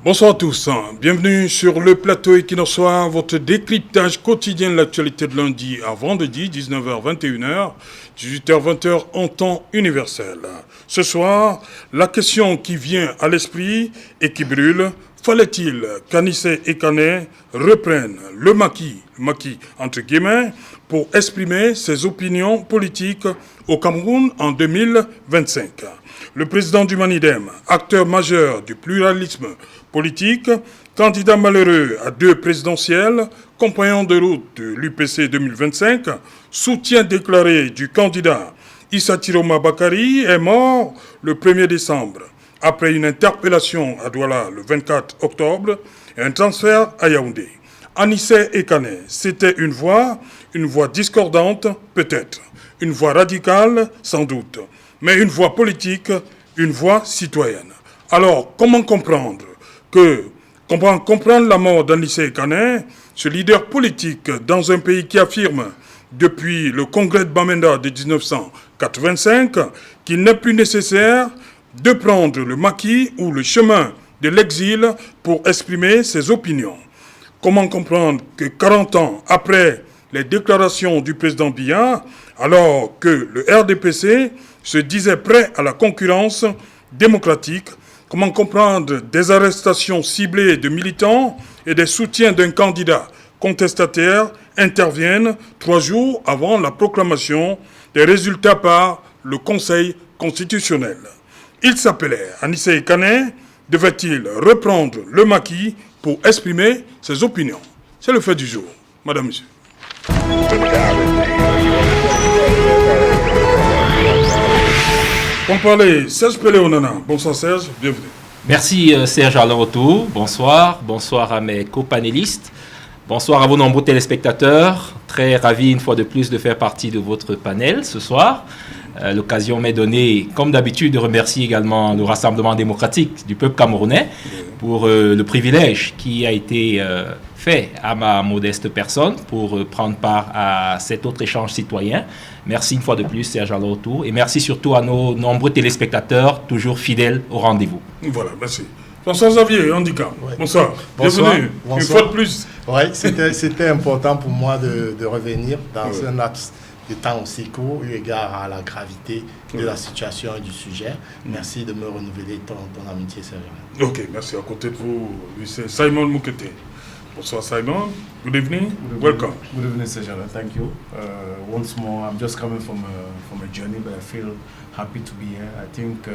Bonsoir à tous, bienvenue sur le plateau Equinoxoir, votre décryptage quotidien de l'actualité de lundi à vendredi, 19h-21h, 18h-20h en temps universel. Ce soir, la question qui vient à l'esprit et qui brûle, fallait-il qu'Anissé et Kané reprennent le maquis entre guillemets, pour exprimer ses opinions politiques au Cameroun en 2025. Le président du Manidem, acteur majeur du pluralisme politique, candidat malheureux à 2 présidentielles, compagnon de route de l'UPC 2025, soutien déclaré du candidat Issa Tiroma Bakari, est mort le 1er décembre, après une interpellation à Douala le 24 octobre et un transfert à Yaoundé. Anissé et Kané, c'était une voix discordante peut-être, une voix radicale sans doute, mais une voix politique, une voix citoyenne. Alors, comment comprendre la mort d'Anissé Kané, ce leader politique dans un pays qui affirme, depuis le congrès de Bamenda de 1985, qu'il n'est plus nécessaire de prendre le maquis ou le chemin de l'exil pour exprimer ses opinions. Comment comprendre que 40 ans après les déclarations du président Biya, alors que le RDPC se disait prêt à la concurrence démocratique, comment comprendre des arrestations ciblées de militants et des soutiens d'un candidat contestataire interviennent 3 jours avant la proclamation des résultats par le Conseil constitutionnel. Il s'appelait Anissé Kané, devait-il reprendre le maquis pour exprimer ses opinions? C'est le fait du jour, madame, monsieur. Pour parler, Serge Pelé-Onana. Bonsoir Serge, bienvenue. Merci Serge à retour. Bonsoir à mes co-panélistes. Bonsoir à vos nombreux téléspectateurs. Très ravi une fois de plus de faire partie de votre panel ce soir. L'occasion m'est donnée, comme d'habitude, de remercier également le Rassemblement démocratique du peuple camerounais pour le privilège qui a été fait à ma modeste personne pour prendre part à cet autre échange citoyen. Merci une fois de plus, Serge Alorotou, et merci surtout à nos nombreux téléspectateurs, toujours fidèles au rendez-vous. Voilà, merci. François-Xavier, Handicap, ouais. Bonsoir. Bienvenue, bonsoir. Une fois de plus. Oui, c'était important pour moi de revenir dans un laps de temps aussi court, eu égard à la gravité de la situation et du sujet. Merci de me renouveler ton amitié, Serge. Ok, merci. À côté de vous, c'est Simon Moukete. Bonsoir Simon, good evening, welcome. Good evening Sejala, thank you. Once more, I'm just coming from a journey, but I feel happy to be here. I think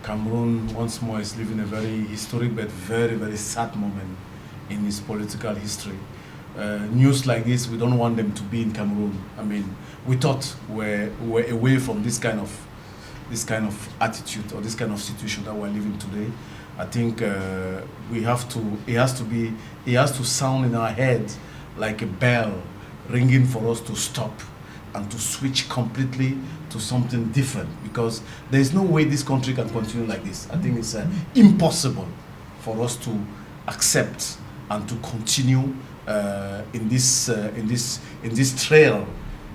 Cameroon once more is living a very historic but very, very sad moment in its political history. News like this, we don't want them to be in Cameroon. I mean, we thought we're away from this kind of attitude or this kind of situation that we're living today. I think it has to sound in our head like a bell ringing for us to stop and to switch completely to something different, because there is no way this country can continue like this. I think it's impossible for us to accept and to continue in this trail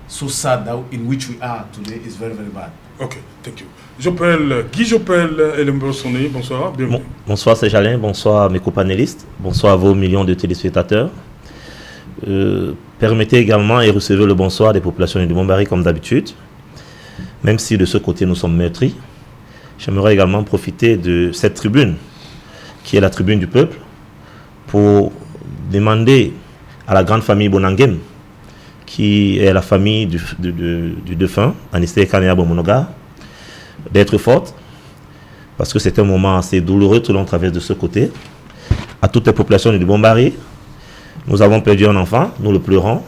so sad that in which we are today is very, very bad. Ok, thank you. J'appelle Guy Elenbrosoni, bonsoir, bienvenue. Bonsoir Serge-Alain, bonsoir mes copanélistes, bonsoir à vos millions de téléspectateurs. Permettez également et recevez le bonsoir des populations du Montbarry comme d'habitude. Même si de ce côté nous sommes meurtris, j'aimerais également profiter de cette tribune, qui est la tribune du peuple, pour demander à la grande famille Bonangem, qui est la famille du défunt, Anissé Kané Monoga, d'être forte, parce que c'est un moment assez douloureux que l'on traverse de ce côté. À toutes les populations du Montbarry, nous avons perdu un enfant, nous le pleurons,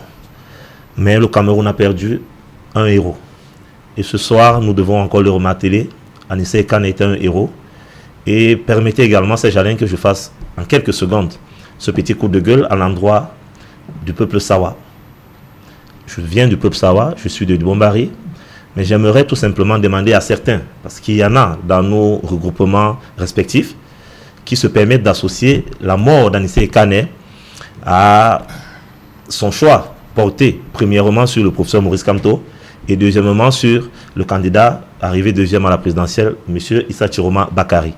mais le Cameroun a perdu un héros. Et ce soir, nous devons encore le remarteler. Anissé Kané est un héros. Et permettez également, Serge Alain, que je fasse en quelques secondes ce petit coup de gueule à l'endroit du peuple Sawa. Je viens du peuple Sawa, je suis de Bombari, mais j'aimerais tout simplement demander à certains, parce qu'il y en a dans nos regroupements respectifs, qui se permettent d'associer la mort d'Anissé Kané à son choix porté premièrement sur le professeur Maurice Kamto et deuxièmement sur le candidat arrivé deuxième à la présidentielle, M. Issa Tiroma Bakari.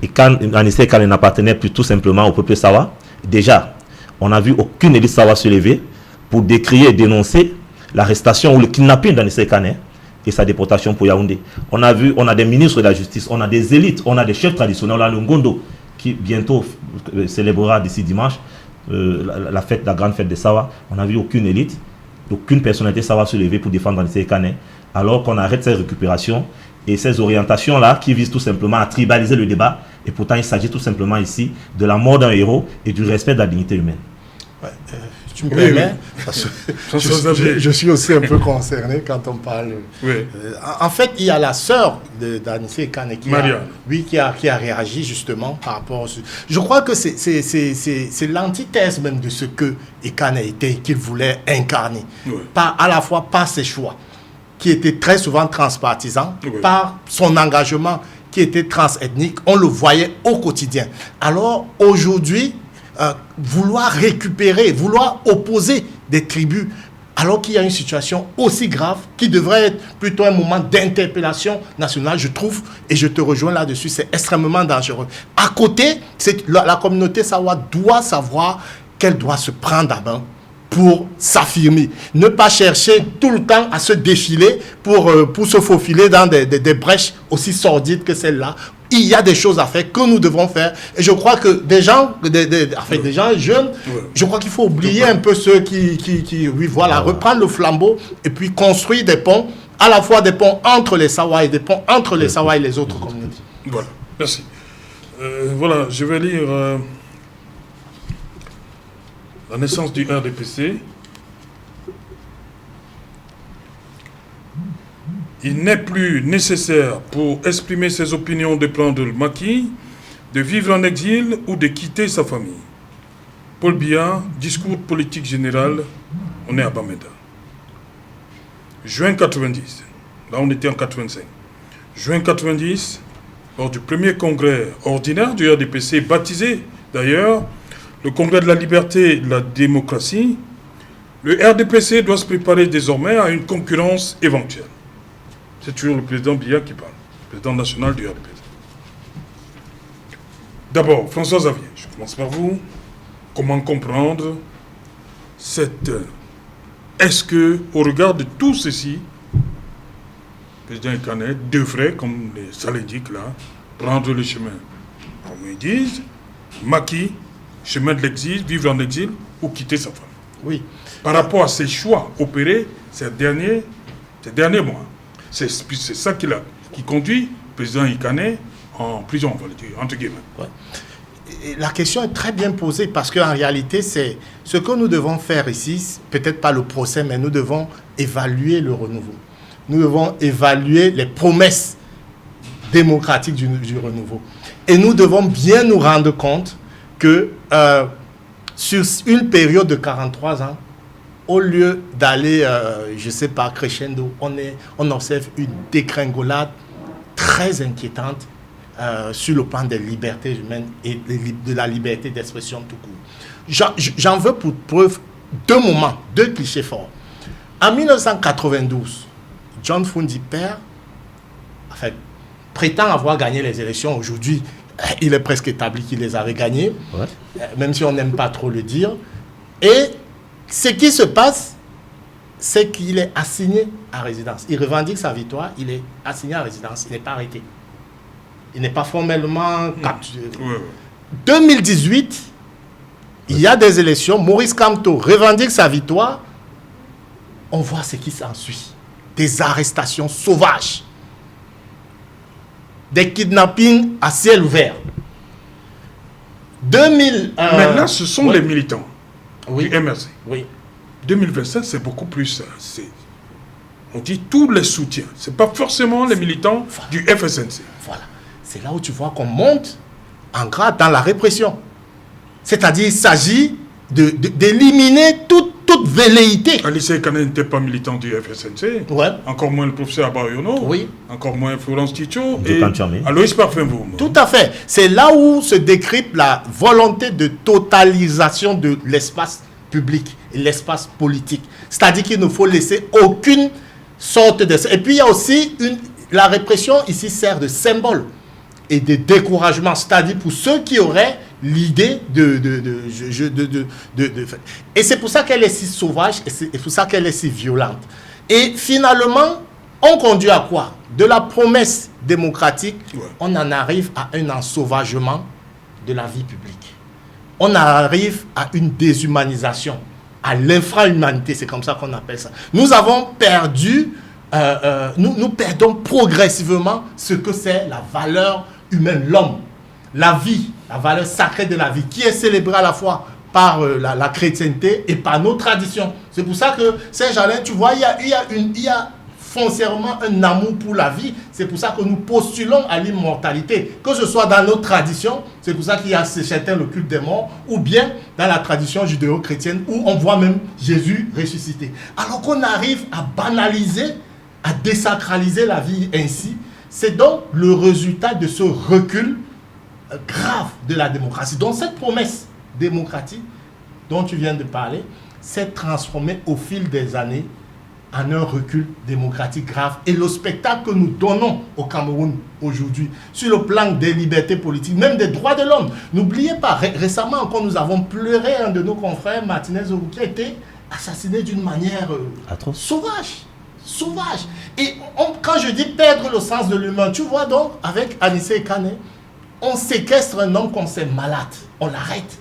et quand Anissé Kane n'appartenait plus tout simplement au peuple Sawa, déjà, on n'a vu aucune élite Sawa se lever pour décrier et dénoncer l'arrestation ou le kidnapping d'Anissé Kane et sa déportation pour Yaoundé. On a des ministres de la justice, on a des élites, on a des chefs traditionnels, on a le Ngondo qui bientôt célébrera d'ici dimanche la grande fête de Sawa. On n'a vu aucune élite, aucune personnalité Sawa se lever pour défendre Anissé Kane, alors qu'on arrête ces récupérations et ces orientations-là qui visent tout simplement à tribaliser le débat. Et pourtant, il s'agit tout simplement ici de la mort d'un héros et du respect de la dignité humaine. Ouais, tu me permets, parce que je suis aussi un peu concerné quand on parle. Oui. En fait, il y a la sœur d'Anissé Kane qui a réagi justement par rapport au... Je crois que c'est l'antithèse même de ce que Kane était, qu'il voulait incarner. Oui. À la fois par ses choix, qui étaient très souvent transpartisans, oui, par son engagement qui était transethnique, on le voyait au quotidien. Alors aujourd'hui, vouloir récupérer, vouloir opposer des tribus, alors qu'il y a une situation aussi grave qui devrait être plutôt un moment d'interpellation nationale, je trouve, et je te rejoins là-dessus, c'est extrêmement dangereux. À côté, la communauté Sawa doit savoir qu'elle doit se prendre à main pour s'affirmer. Ne pas chercher tout le temps à se défiler pour se faufiler dans des brèches aussi sordides que celle-là. Il y a des choses à faire que nous devons faire. Et je crois que des gens jeunes, je crois qu'il faut oublier un peu ceux qui reprendre le flambeau et puis construire des ponts, à la fois des ponts entre les Sawa et des ponts entre les Sawa et les autres communautés. Voilà, merci. Voilà, je vais lire... la naissance du RDPC. Il n'est plus nécessaire pour exprimer ses opinions de plan de Macky de vivre en exil ou de quitter sa famille. Paul Biya, discours politique général, on est à Bamenda. Juin 90, là on était en 85. Juin 90, lors du premier congrès ordinaire du RDPC, baptisé d'ailleurs le Congrès de la liberté et de la démocratie, le RDPC doit se préparer désormais à une concurrence éventuelle. C'est toujours le président Biya qui parle, président national du RDPC. D'abord, François Xavier, je commence par vous. Comment comprendre cette... Est-ce que, au regard de tout ceci, le président Kane devrait, comme ça l'indique là, prendre le chemin, comme ils disent, Macky, chemin de l'exil, vivre en exil ou quitter sa famille. Oui. Par rapport à ces choix opérés ces derniers mois, c'est ça qui conduit le président Kane en prison, on va le dire, entre guillemets. Ouais. Et la question est très bien posée parce qu'en réalité, c'est ce que nous devons faire ici, peut-être pas le procès, mais nous devons évaluer le renouveau. Nous devons évaluer les promesses démocratiques du renouveau. Et nous devons bien nous rendre compte que sur une période de 43 ans, au lieu d'aller, je ne sais pas, crescendo, on observe une dégringolade très inquiétante sur le plan des libertés humaines et de la liberté d'expression tout court. J'en veux pour preuve deux clichés forts. En 1992, John Fundi père, prétend avoir gagné les élections. Aujourd'hui, il est presque établi qu'il les avait gagnées, même si on n'aime pas trop le dire. Et ce qui se passe, c'est qu'il est assigné à résidence. Il revendique sa victoire, il est assigné à résidence, il n'est pas arrêté. Il n'est pas formellement capturé. 2018, il y a des élections, Maurice Kamto revendique sa victoire, on voit ce qui s'ensuit. Des arrestations sauvages. Des kidnappings à ciel ouvert. Maintenant, ce sont les militants du MRC. Oui. 2025, c'est beaucoup plus... on dit tous les soutiens. Ce n'est pas forcément les militants du FSNC. Voilà. C'est là où tu vois qu'on monte en grade dans la répression. C'est-à-dire qu'il s'agit d'éliminer toute velléité. Anissé Kane n'était pas militant du FSNC. Encore moins le professeur Abariono. Encore moins Florence Ticho. Et Aloïs Parfumboum. Tout à fait. C'est là où se décrypte la volonté de totalisation de l'espace public et l'espace politique. C'est-à-dire qu'il ne faut laisser aucune sorte de... Et puis il y a aussi la répression ici sert de symbole. et de découragement, c'est-à-dire pour ceux qui auraient l'idée et c'est pour ça qu'elle est si sauvage et c'est pour ça qu'elle est si violente. Et finalement, on conduit à quoi? De la promesse démocratique, on en arrive à un ensauvagement de la vie publique. On arrive à une déshumanisation, à l'infrahumanité, c'est comme ça qu'on appelle ça. Nous avons perdu, nous perdons progressivement ce que c'est la valeur humaine, l'homme, la vie, la valeur sacrée de la vie, qui est célébrée à la fois par la chrétienté et par nos traditions. C'est pour ça que Saint-Germain, tu vois, il y a foncièrement un amour pour la vie. C'est pour ça que nous postulons à l'immortalité, que ce soit dans nos traditions, c'est pour ça qu'il y a certains le culte des morts, ou bien dans la tradition judéo-chrétienne où on voit même Jésus ressuscité. Alors qu'on arrive à banaliser, à désacraliser la vie ainsi, c'est donc le résultat de ce recul grave de la démocratie. Donc cette promesse démocratique dont tu viens de parler s'est transformée au fil des années en un recul démocratique grave. Et le spectacle que nous donnons au Cameroun aujourd'hui, sur le plan des libertés politiques, même des droits de l'homme. N'oubliez pas, récemment encore, nous avons pleuré un de nos confrères, Martinez Oru, qui a été assassiné d'une manière sauvage. Sauvage. Et quand je dis perdre le sens de l'humain, tu vois donc, avec Anissé Kane, on séquestre un homme qu'on sait malade, on l'arrête.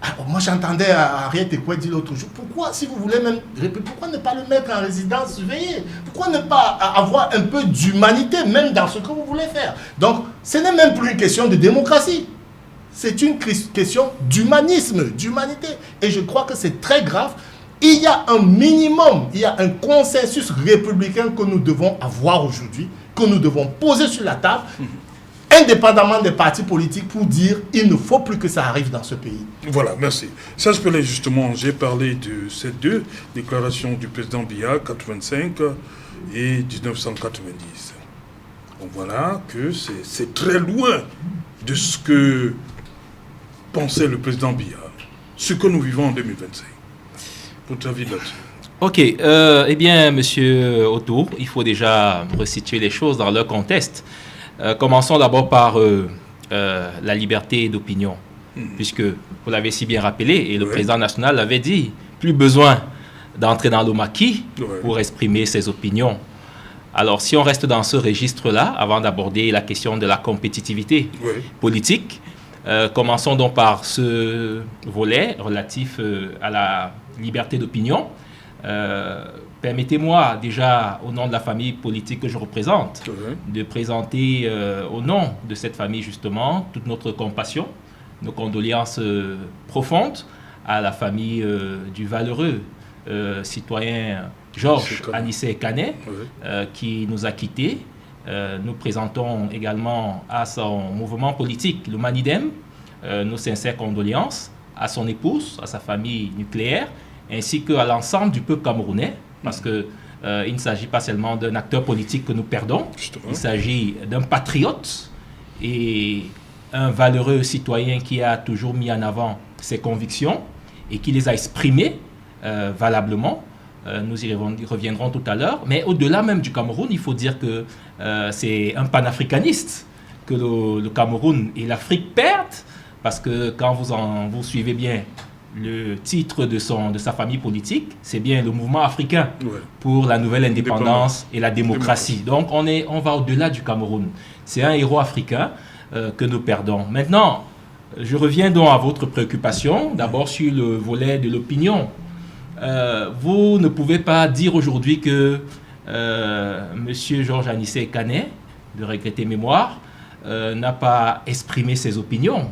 Alors, moi j'entendais Ariette Ekwe dire l'autre jour, pourquoi, si vous voulez même, pourquoi ne pas le mettre en résidence surveillée? Pourquoi ne pas avoir un peu d'humanité, même dans ce que vous voulez faire? Donc, ce n'est même plus une question de démocratie. C'est une question d'humanisme, d'humanité. Et je crois que c'est très grave. Il y a un minimum, il y a un consensus républicain que nous devons avoir aujourd'hui, que nous devons poser sur la table, indépendamment des partis politiques, pour dire il ne faut plus que ça arrive dans ce pays. Voilà, merci. Ça, je parlais justement, j'ai parlé de ces deux déclarations du président Biya, 85 et 1990. Donc voilà que c'est très loin de ce que pensait le président Biya, ce que nous vivons en 2025. Pour ta vie là-dessus. Ok, eh bien, monsieur Autour, il faut déjà resituer les choses dans leur contexte. Commençons d'abord par la liberté d'opinion, puisque vous l'avez si bien rappelé, et le président national l'avait dit, plus besoin d'entrer dans le maquis pour exprimer ses opinions. Alors, si on reste dans ce registre-là, avant d'aborder la question de la compétitivité politique, commençons donc par ce volet relatif à la liberté d'opinion. Permettez-moi déjà, au nom de la famille politique que je représente, de présenter au nom de cette famille justement toute notre compassion, nos condoléances profondes à la famille du valeureux citoyen Georges Anissé Kane, qui nous a quittés. Nous présentons également à son mouvement politique, le Manidem, nos sincères condoléances, à son épouse, à sa famille nucléaire, ainsi qu'à l'ensemble du peuple camerounais, parce qu'il ne s'agit pas seulement d'un acteur politique que nous perdons, il s'agit d'un patriote et un valeureux citoyen qui a toujours mis en avant ses convictions et qui les a exprimées valablement. Nous y reviendrons tout à l'heure. Mais au-delà même du Cameroun, il faut dire que c'est un panafricaniste que le Cameroun et l'Afrique perdent, parce que quand vous suivez bien le titre de sa famille politique, c'est bien le mouvement africain pour la nouvelle indépendance et la démocratie. Donc on va au-delà du Cameroun. C'est un héros africain que nous perdons. Maintenant, je reviens donc à votre préoccupation, d'abord sur le volet de l'opinion. Vous ne pouvez pas dire aujourd'hui que M. Georges Anissé Kane, de regretter mémoire, n'a pas exprimé ses opinions,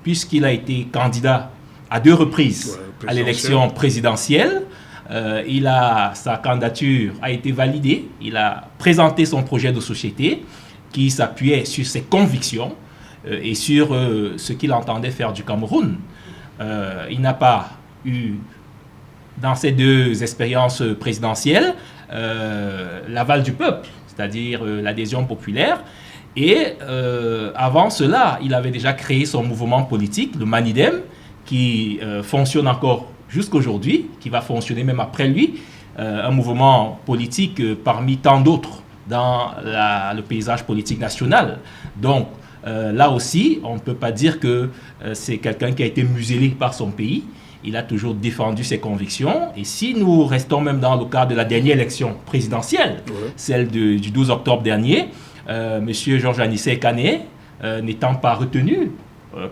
puisqu'il a été candidat à 2 reprises à l'élection présidentielle. Sa candidature a été validée. Il a présenté son projet de société qui s'appuyait sur ses convictions et sur ce qu'il entendait faire du Cameroun. Il n'a pas eu, dans ces 2 expériences présidentielles, l'aval du peuple, c'est-à-dire l'adhésion populaire. Et avant cela, il avait déjà créé son mouvement politique, le Manidem, qui fonctionne encore jusqu'aujourd'hui, qui va fonctionner même après lui, un mouvement politique parmi tant d'autres dans le paysage politique national. Donc, là aussi, on ne peut pas dire que c'est quelqu'un qui a été muselé par son pays. Il a toujours défendu ses convictions. Et si nous restons même dans le cadre de la dernière élection présidentielle, celle du 12 octobre dernier, M. Georges Anissé Kané, n'étant pas retenu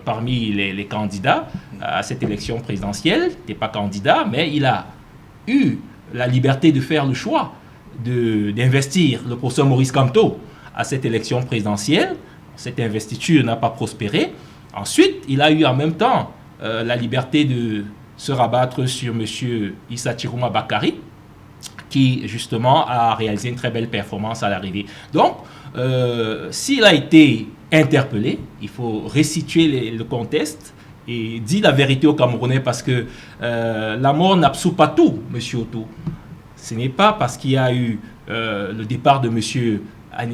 parmi les candidats à cette élection présidentielle, n'était pas candidat, mais il a eu la liberté de faire le choix d'investir le professeur Maurice Kamto à cette élection présidentielle. Cette investiture n'a pas prospéré. Ensuite, il a eu en même temps la liberté de se rabattre sur M. Issa Chirouma Bakari, qui justement a réalisé une très belle performance à l'arrivée. Donc, s'il a été interpellé, il faut restituer le contexte et dire la vérité aux Camerounais, parce que la mort n'absout pas tout, M. Otto. Ce n'est pas parce qu'il y a eu le départ de M.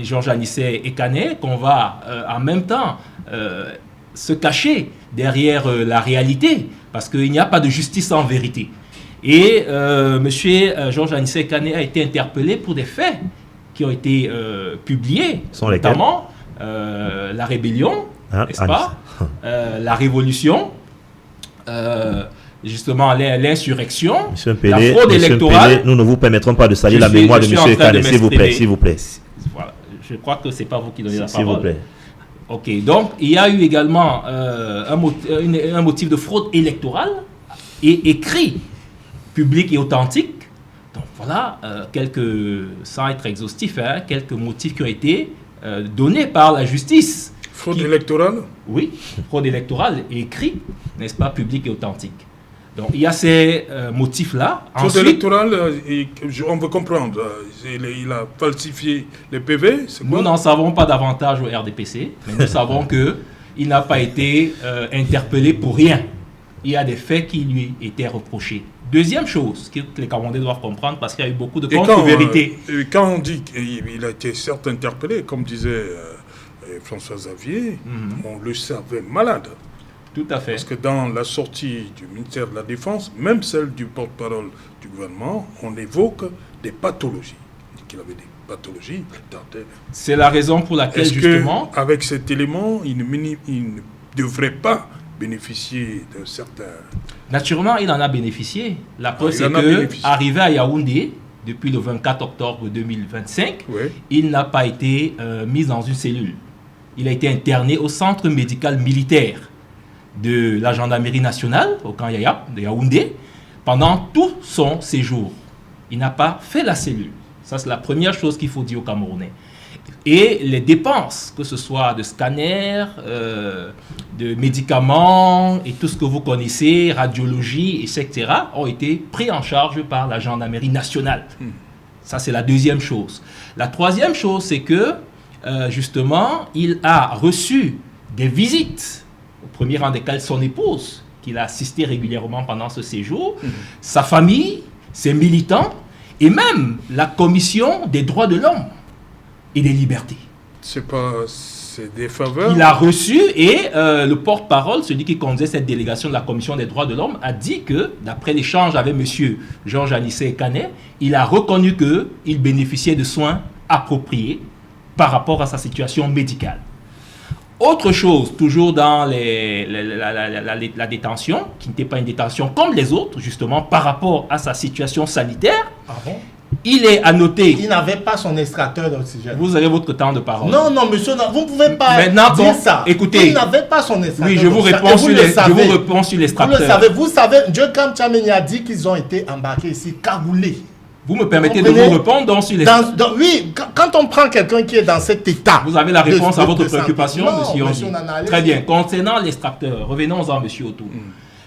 Georges Anissé Kané qu'on va en même temps se cacher derrière la réalité, parce qu'il n'y a pas de justice en vérité. Et M. Georges Anissé Kané a été interpellé pour des faits qui ont été publiés, notamment la rébellion, n'est-ce pas, la révolution, justement l'insurrection, la fraude électorale. Nous ne vous permettrons pas de salir la mémoire de M. Kané, s'il vous plaît, s'il vous plaît. Voilà. Je crois que ce n'est pas vous qui donnez la parole. S'il vous plaît. Ok, donc il y a eu également un motif de fraude électorale et écrit, public et authentique. Donc voilà, sans être exhaustif, quelques motifs qui ont été donnés par la justice. Fraude électorale? Oui, fraude électorale écrit, n'est-ce pas, public et authentique. Donc il y a ces motifs-là. Fraude électorale, on veut comprendre, il a falsifié les PV, c'est quoi? Nous n'en savons pas davantage au RDPC, mais nous savons qu'il n'a pas été interpellé pour rien. Il y a des faits qui lui étaient reprochés. Deuxième chose que les Camerounais doivent comprendre, parce qu'il y a eu beaucoup de contre-vérités. Quand on dit qu'il a été certes interpellé, comme disait François Xavier, on le savait malade. Tout à fait. Parce que dans la sortie du ministère de la Défense, même celle du porte-parole du gouvernement, on évoque des pathologies. Qu'il avait des pathologies. C'est la raison pour laquelle, justement... avec cet élément, il ne devrait pas bénéficier d'un certain... Naturellement, il en a bénéficié. La preuve, c'est qu'arrivé à Yaoundé, depuis le 24 octobre 2025, il n'a pas été mis dans une cellule. Il a été interné au centre médical militaire de la gendarmerie nationale, au camp Yayap, de Yaoundé, pendant tout son séjour. Il n'a pas fait la cellule. Ça, c'est la première chose qu'il faut dire aux Camerounais. Et les dépenses, que ce soit de scanners, de médicaments et tout ce que vous connaissez, radiologie, etc., ont été pris en charge par la gendarmerie nationale. Ça, c'est la deuxième chose. La troisième chose, c'est que, justement, il a reçu des visites, au premier rang desquelles son épouse, qu'il a assisté régulièrement pendant ce séjour, sa famille, ses militants, et même la commission des droits de l'homme et des libertés. C'est des faveurs. Il a reçu, et le porte-parole, celui qui conduisait cette délégation de la commission des droits de l'homme, a dit que, d'après l'échange avec M. Georges Anissé Kané, il a reconnu qu'il bénéficiait de soins appropriés par rapport à sa situation médicale. Autre chose, toujours dans la détention, qui n'était pas une détention comme les autres, justement, par rapport à sa situation sanitaire, il est à noter... Il n'avait pas son extracteur d'oxygène. Vous avez votre temps de parole. Non, monsieur, vous ne pouvez pas dire ça. Écoutez, il n'avait pas son extracteur. Oui, je vous réponds sur l'extracteur. Vous savez, Dieu Kam Tchameni a dit qu'ils ont été embarqués ici, cagoulés. Vous me permettez de vous répondre donc sur les... Oui, quand on prend quelqu'un qui est dans cet état... Vous avez la réponse à votre préoccupation, monsieur Yondi. Nana, très bien. Concernant l'extracteur, revenons-en, monsieur Otto.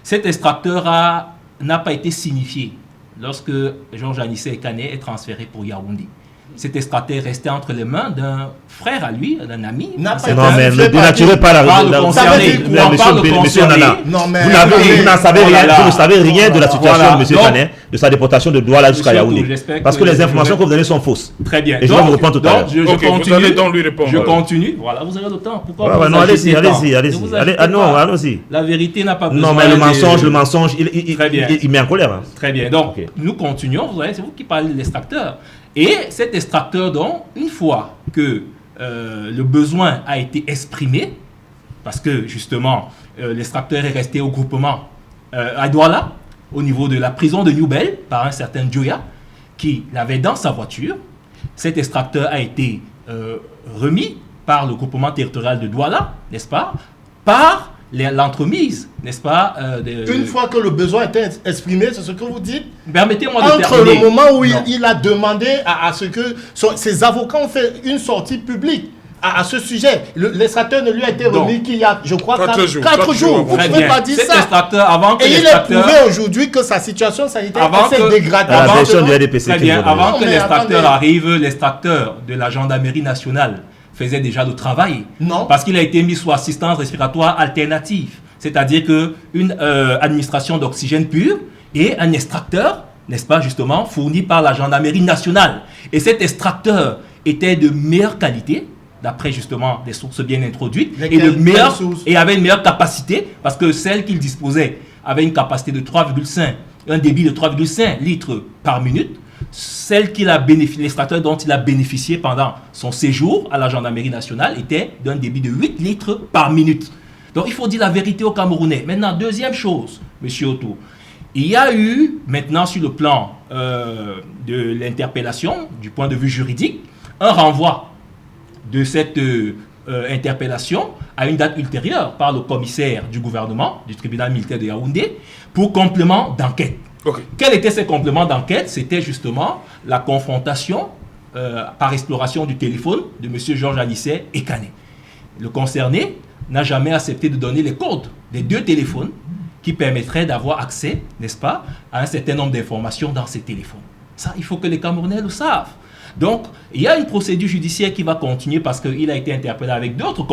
Cet extracteur n'a pas été signifié lorsque Georges Anissé Kané est transféré pour Yaoundé. Cet extracteur restait entre les mains d'un frère à lui, d'un ami. Non, mais ne dénaturez pas la monsieur Nana. Vous n'en savez rien, vous ne savez rien de la situation de monsieur Kané, de sa déportation de Douala jusqu'à Yaoundé. Parce que les informations que vous donnez sont fausses. Très bien. Et je vais vous répondre tout à l'heure. Je continue. Voilà, vous avez le temps. Pourquoi non, allez-y. Allez-y. La vérité n'a pas besoin. Non, mais le mensonge, il met en colère. Très bien. Donc, nous continuons. C'est vous qui parlez de l'extracteur. Et cet extracteur, donc, une fois que le besoin a été exprimé, parce que justement, l'extracteur est resté au groupement à Douala, au niveau de la prison de Newbel, par un certain Djoya, qui l'avait dans sa voiture. Cet extracteur a été remis par le groupement territorial de Douala, n'est-ce pas, par l'entremise, n'est-ce pas Une fois que le besoin était exprimé, c'est ce que vous dites. Permettez-moi de Entre terminer. le moment où il a demandé à ce que ses avocats ont fait une sortie publique à ce sujet, l'extracteur ne lui a été remis qu'il y a, je crois, 4 jours. Vous ne pouvez pas dire ça. Avant que et il est prouvé aujourd'hui que sa situation sanitaire s'est dégradée. La version du RDPC. Très bien. Avant que mais l'extracteur attendez. arrive, l'extracteur de la gendarmerie nationale faisait déjà le travail. Non. Parce qu'il a été mis sous assistance respiratoire alternative. C'est-à-dire qu'une administration d'oxygène pur et un extracteur, n'est-ce pas, justement, fourni par la gendarmerie nationale. Et cet extracteur était de meilleure qualité, d'après justement des sources bien introduites, et avait une meilleure capacité, parce que celle qu'il disposait avait une capacité de 3,5, un débit de 3,5 litres par minute. Celle qu'il a bénéficié, l'extracteur dont il a bénéficié pendant son séjour à la gendarmerie nationale était d'un débit de 8 litres par minute. Donc il faut dire la vérité aux Camerounais. Maintenant, deuxième chose, M. Otto, il y a eu maintenant sur le plan de l'interpellation, du point de vue juridique, un renvoi de cette interpellation à une date ultérieure par le commissaire du gouvernement, du tribunal militaire de Yaoundé, pour complément d'enquête. Ok. Quels étaient ces compléments d'enquête? C'était justement la confrontation par exploration du téléphone de M. Georges Anissé Ekane. Le concerné n'a jamais accepté de donner les codes des 2 téléphones qui permettraient d'avoir accès, n'est-ce pas, à un certain nombre d'informations dans ces téléphones. Ça, il faut que les Camerounais le savent. Donc, il y a une procédure judiciaire qui va continuer parce qu'il a été interpellé avec d'autres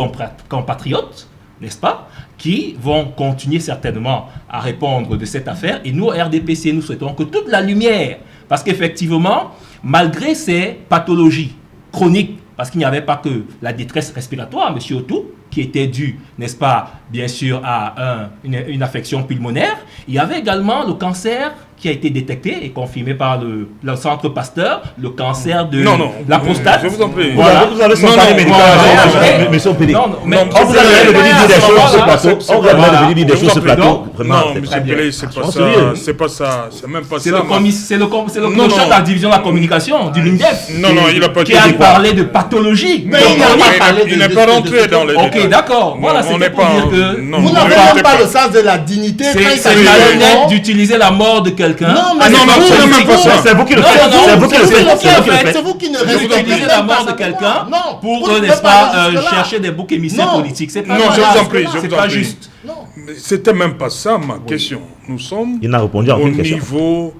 compatriotes, n'est-ce pas, qui vont continuer certainement à répondre de cette affaire. Et nous, RDPC, nous souhaitons que toute la lumière, parce qu'effectivement, malgré ces pathologies chroniques, parce qu'il n'y avait pas que la détresse respiratoire, M. Otto, qui était due, n'est-ce pas, bien sûr, à une affection pulmonaire, il y avait également le cancer qui a été détecté et confirmé par le centre Pasteur, le cancer de la prostate. Je vous en prie. Voilà. Vous avez son Non, carnet non, médical, monsieur Pédé. Non, mais On vous a demandé de venir dire des choses sur ce plateau. On vous a demandé de venir dire des choses sur ce plateau. Vraiment, Non, c'est M. très bien. Pelé, c'est pas Franchement, ça. sérieux. C'est pas ça. C'est même pas c'est ça. le Non, clochard non. de la division de la communication du MINDEF Non, il a pas qui dit a quoi. parlé de pathologie. Mais il n'a pas parlé Il n'est pas rentré dans les Ok, détails. d'accord. Non, Voilà, on c'était n'est pour pas dire en- que non, Vous on n'avez n'est même pas- pas le sens de la dignité. quand il c'est s'agit de malhonnête mort. d'utiliser la mort de quelqu'un. Non, mais non, c'est c'est vous, même pas ça. C'est vous qui le Non, faites. non, non, C'est vous qui le c'est faites. vous qui C'est vous qui le le faites. faites. C'est vous qui ne Vous respectez utilisez même la pas mort ça de quelqu'un Non, pour, vous ne n'est-ce pouvez pas pas, aller jusque-là. chercher des boucs émissaires Non. politiques. C'est pas Non, je normal. vous en prie, je C'est vous en pas prie. juste. Non. C'était même pas ça ma question. Nous sommes Il n'a répondu à au aucune question. niveau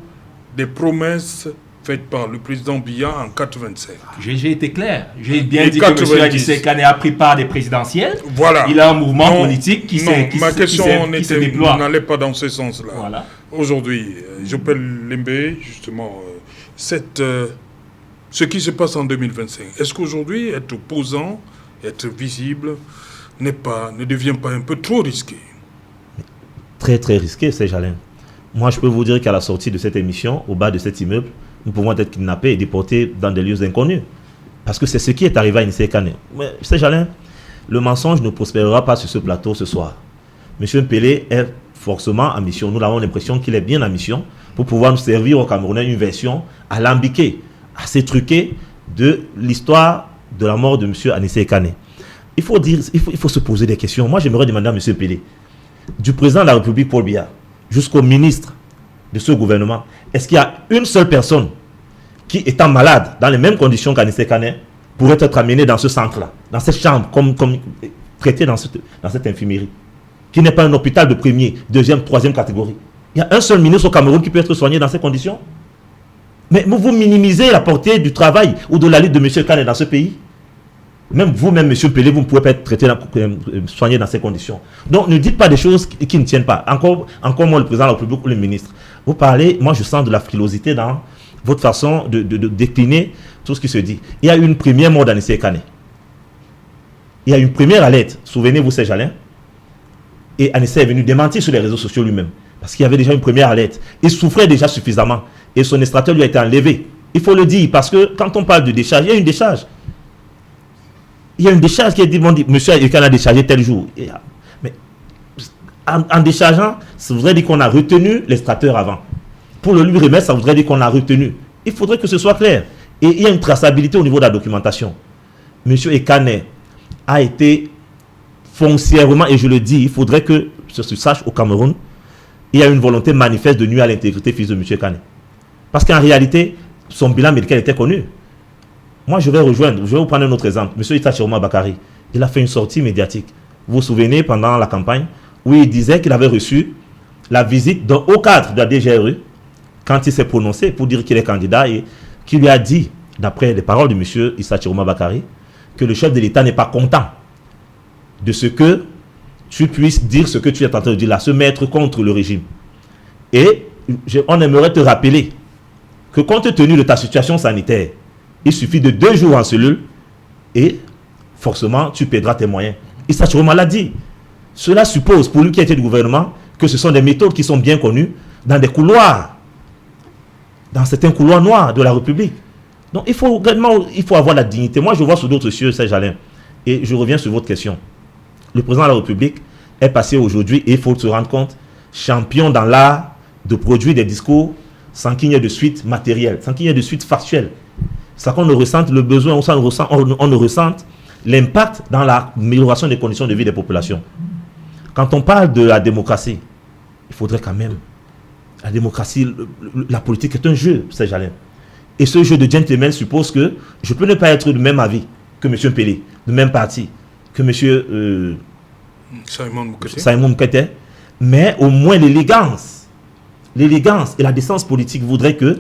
des promesses faites par le président Biya en 85. J'ai été clair. J'ai bien Et dit que M. 90. Anissé Kane a pris part des présidentielles. Voilà. Il a un mouvement Non, politique qui non, ma se question déploie. n'allait pas dans ce sens-là. Voilà. Aujourd'hui, j'appelle Lembe, justement, ce qui se passe en 2025. Est-ce qu'aujourd'hui, être opposant, être visible, ne devient pas un peu trop risqué? Très très risqué, c'est Jalin. Moi, je peux vous dire qu'à la sortie de cette émission, au bas de cet immeuble, nous pouvons être kidnappés et déportés dans des lieux inconnus. Parce que c'est ce qui est arrivé à Anissé Kane. Mais c'est Jalin, le mensonge ne prospérera pas sur ce plateau ce soir. Monsieur Pelé est forcément en mission. Nous avons l'impression qu'il est bien en mission pour pouvoir nous servir aux Camerounais une version alambiquée, assez truquée de l'histoire de la mort de monsieur Anissé Kane. Il faut se poser des questions. Moi, j'aimerais demander à monsieur Pelé, du président de la République Paul Biya jusqu'au ministre de ce gouvernement, est-ce qu'il y a une seule personne qui, étant malade, dans les mêmes conditions qu'Anissé Kane, pourrait être amenée dans ce centre-là, dans cette chambre, comme traité dans cette infirmerie, qui n'est pas un hôpital de première, deuxième, troisième catégorie? Il y a un seul ministre au Cameroun qui peut être soigné dans ces conditions? Mais vous minimisez la portée du travail ou de la lutte de M. Kane dans ce pays. Même vous-même, M. Pelé, vous ne pouvez pas être traité, soigné dans ces conditions. Donc, ne dites pas des choses qui ne tiennent pas. Encore moi, le président de la République ou le ministre. Vous parlez, moi, je sens de la frilosité dans votre façon de décliner tout ce qui se dit. Il y a eu une première mort d'Anissé Kane. Il y a eu une première alerte. Souvenez-vous, c'est Jalin. Et Anissé est venu démentir sur les réseaux sociaux lui-même. Parce qu'il y avait déjà une première alerte. Il souffrait déjà suffisamment. Et son extracteur lui a été enlevé. Il faut le dire, parce que quand on parle de décharge, il y a une décharge. Il y a une décharge qui est dit, monsieur Ekane a déchargé tel jour. Mais en déchargeant, ça voudrait dire qu'on a retenu l'extracteur avant. Pour le lui remettre, ça voudrait dire qu'on a retenu. Il faudrait que ce soit clair. Et il y a une traçabilité au niveau de la documentation. Monsieur Ekane a été foncièrement, et je le dis, il faudrait que ce se sache au Cameroun, il y a une volonté manifeste de nuire à l'intégrité physique de monsieur Ekane. Parce qu'en réalité, son bilan médical était connu. Moi, je vais vous prendre un autre exemple. Monsieur Issa Chiroma Bakari, il a fait une sortie médiatique. Vous vous souvenez, pendant la campagne, où il disait qu'il avait reçu la visite d'un haut cadre de la DGRE, quand il s'est prononcé pour dire qu'il est candidat, et qui lui a dit, d'après les paroles de monsieur Issa Chiroma Bakari, que le chef de l'État n'est pas content de ce que tu puisses dire ce que tu es en train de dire là, se mettre contre le régime. Et on aimerait te rappeler que compte tenu de ta situation sanitaire, il suffit de 2 jours en cellule et forcément tu perdras tes moyens. Issa Chiroma l'a dit. Cela suppose, pour lui qui a été du gouvernement, que ce sont des méthodes qui sont bien connues dans des couloirs, dans certains couloirs noirs de la République. Donc il faut avoir la dignité. Moi je vois sur d'autres cieux, Serge Alain, et je reviens sur votre question. Le président de la République est passé aujourd'hui, et il faut se rendre compte, champion dans l'art de produire des discours sans qu'il y ait de suite matérielle, sans qu'il y ait de suite factuelle. C'est qu'on ne ressente le besoin, on ne ressente l'impact dans l'amélioration des conditions de vie des populations. Quand on parle de la démocratie, il faudrait quand même... La démocratie, la politique est un jeu, Serge Alain. Et ce jeu de gentleman suppose que je peux ne pas être du même avis que M. Mpélé, du même parti que M. Simon Moukété, mais au moins l'élégance et la décence politique voudraient que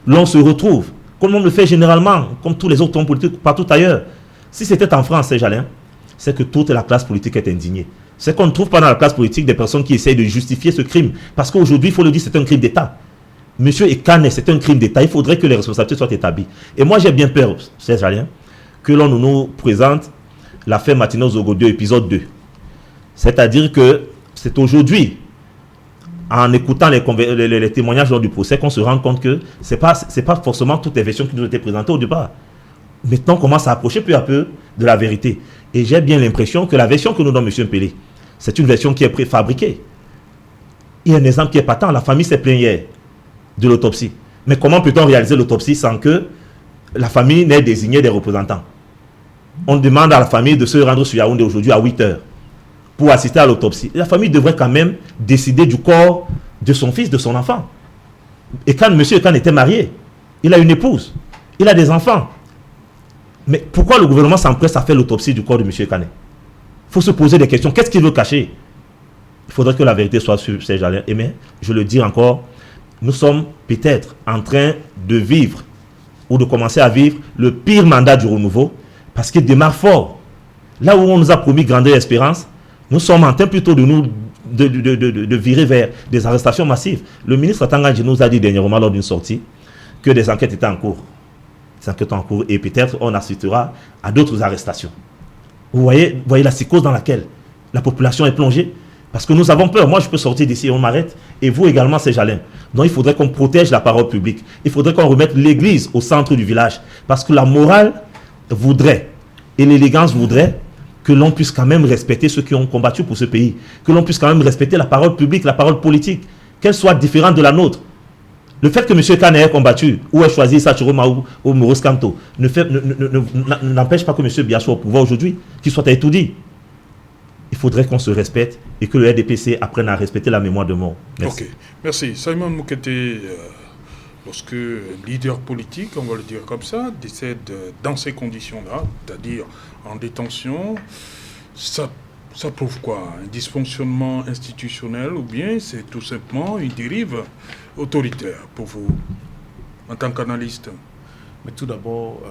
l'on se retrouve, comme on le fait généralement, comme tous les autres hommes politiques partout ailleurs. Si c'était en France, Serge Alain, c'est que toute la classe politique est indignée. C'est qu'on ne trouve pas dans la classe politique des personnes qui essayent de justifier ce crime. Parce qu'aujourd'hui, il faut le dire, c'est un crime d'État. Monsieur Ekane, c'est un crime d'État. Il faudrait que les responsabilités soient établies. Et moi, j'ai bien peur, Serge Alain, que l'on nous présente l'affaire Martino Zogodio, épisode 2. C'est-à-dire que c'est aujourd'hui, en écoutant les témoignages lors du procès, qu'on se rend compte que ce n'est pas forcément toutes les versions qui nous étaient présentées au départ. Maintenant, on commence à approcher peu à peu de la vérité. Et j'ai bien l'impression que la version que nous donne M. Mpélé, c'est une version qui est préfabriquée. Il y a un exemple qui est patent. La famille s'est plainte hier de l'autopsie. Mais comment peut-on réaliser l'autopsie sans que la famille n'ait désigné des représentants? On demande à la famille de se rendre sur Yaoundé aujourd'hui à 8 h pour assister à l'autopsie. La famille devrait quand même décider du corps de son fils, de son enfant. Et quand M. Ekane était marié, il a une épouse, il a des enfants. Mais pourquoi le gouvernement s'empresse à faire l'autopsie du corps de M. Ekane? Il faut se poser des questions. Qu'est-ce qu'il veut cacher? Il faudrait que la vérité soit sur Serge Alain. Mais je le dis encore, nous sommes peut-être en train de vivre ou de commencer à vivre le pire mandat du renouveau parce qu'il démarre fort. Là où on nous a promis grandeur et espérance, nous sommes en train plutôt de virer vers des arrestations massives. Le ministre Tanganji nous a dit dernièrement lors d'une sortie que des enquêtes étaient en cours. Des enquêtes en cours et peut-être on assistera à d'autres arrestations. Vous voyez la psychose dans laquelle la population est plongée. Parce que nous avons peur. Moi, je peux sortir d'ici et on m'arrête. Et vous également, Serge Alain. Donc, il faudrait qu'on protège la parole publique. Il faudrait qu'on remette l'église au centre du village. Parce que la morale voudrait, et l'élégance voudrait, que l'on puisse quand même respecter ceux qui ont combattu pour ce pays. Que l'on puisse quand même respecter la parole publique, la parole politique. Qu'elle soit différente de la nôtre. Le fait que M. Ekane ait combattu, ou ait choisi Issa Chiroma ou Maurice Kamto, n'empêche pas que M. Biya soit au pouvoir aujourd'hui, qu'il soit étourdi. Il faudrait qu'on se respecte et que le RDPC apprenne à respecter la mémoire de mort. Merci. Ok, merci. Simon Moukété, lorsque un leader politique, on va le dire comme ça, décède dans ces conditions-là, c'est-à-dire en détention, ça prouve quoi? Un dysfonctionnement institutionnel ou bien c'est tout simplement une dérive autoritaire pour vous, en tant qu'analyste? Mais tout d'abord,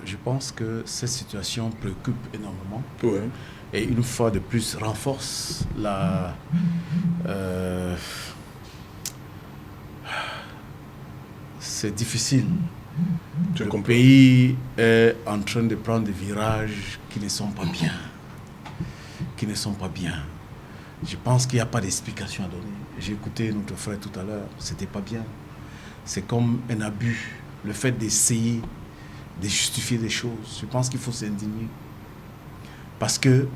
je pense que cette situation préoccupe énormément. Ouais. Et une fois de plus renforce c'est difficile. Le pays est en train de prendre des virages qui ne sont pas bien. Je pense qu'il n'y a pas d'explication à donner. J'ai écouté notre frère tout à l'heure, c'était pas bien. C'est comme un abus. Le fait d'essayer de justifier des choses. Je pense qu'il faut s'indigner. Parce que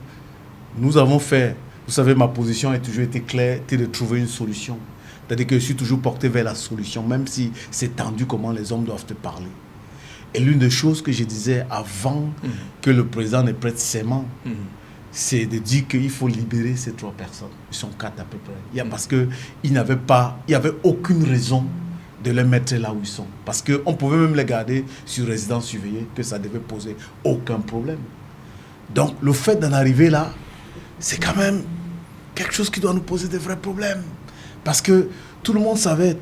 nous avons fait, vous savez, ma position a toujours été claire, c'était de trouver une solution. C'est-à-dire que je suis toujours porté vers la solution, même si c'est tendu comment les hommes doivent te parler. Et l'une des choses que je disais avant que le président ne prête serment, c'est de dire qu'il faut libérer ces 3 personnes. Ils sont 4 à peu près. Parce qu'il n'y avait aucune raison de les mettre là où ils sont. Parce qu'on pouvait même les garder sur résidence surveillée, que ça devait poser aucun problème. Donc le fait d'en arriver là, c'est quand même quelque chose qui doit nous poser de vrais problèmes. Parce que tout le monde savait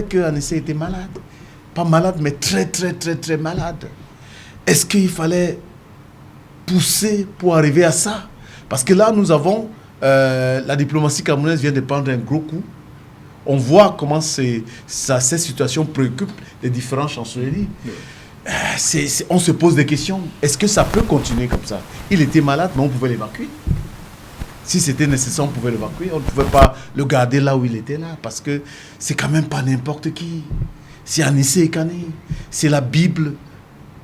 que Anissé était malade. Pas malade, mais très, très, très, très malade. Est-ce qu'il fallait pousser pour arriver à ça? Parce que là, nous avons... la diplomatie camerounaise vient de prendre un gros coup. On voit comment cette situation préoccupe les différents chancelleries. On se pose des questions. Est-ce que ça peut continuer comme ça? Il était malade, mais on pouvait l'évacuer. Si c'était nécessaire, on pouvait l'évacuer. On ne pouvait pas le garder là où il était là. Parce que c'est quand même pas n'importe qui. C'est Anissé Kane. C'est la Bible.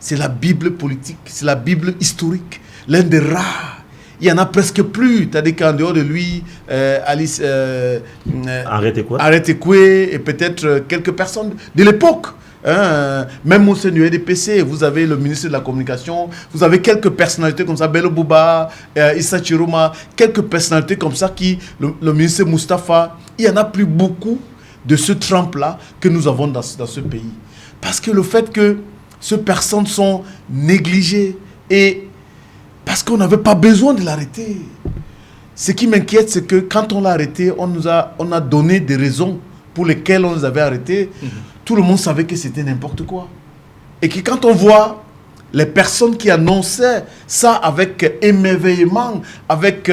C'est la Bible politique. C'est la Bible historique. L'un des rares. Il n'y en a presque plus. C'est-à-dire qu'en dehors de lui, Alice... Arrête Ekwe et peut-être quelques personnes de l'époque. Même Monseigneur DPC, vous avez le ministre de la Communication, vous avez quelques personnalités comme ça, Bello Bouba, Issa Chiroma, quelques personnalités comme ça le ministre Moustapha, il n'y en a plus beaucoup de ce trempe-là que nous avons dans ce pays. Parce que le fait que ces personnes sont négligées et parce qu'on n'avait pas besoin de l'arrêter. Ce qui m'inquiète, c'est que quand on l'a arrêté, on a donné des raisons pour lesquelles on les avait arrêtés. Tout le monde savait que c'était n'importe quoi. Et que quand on voit les personnes qui annonçaient ça avec émerveillement, avec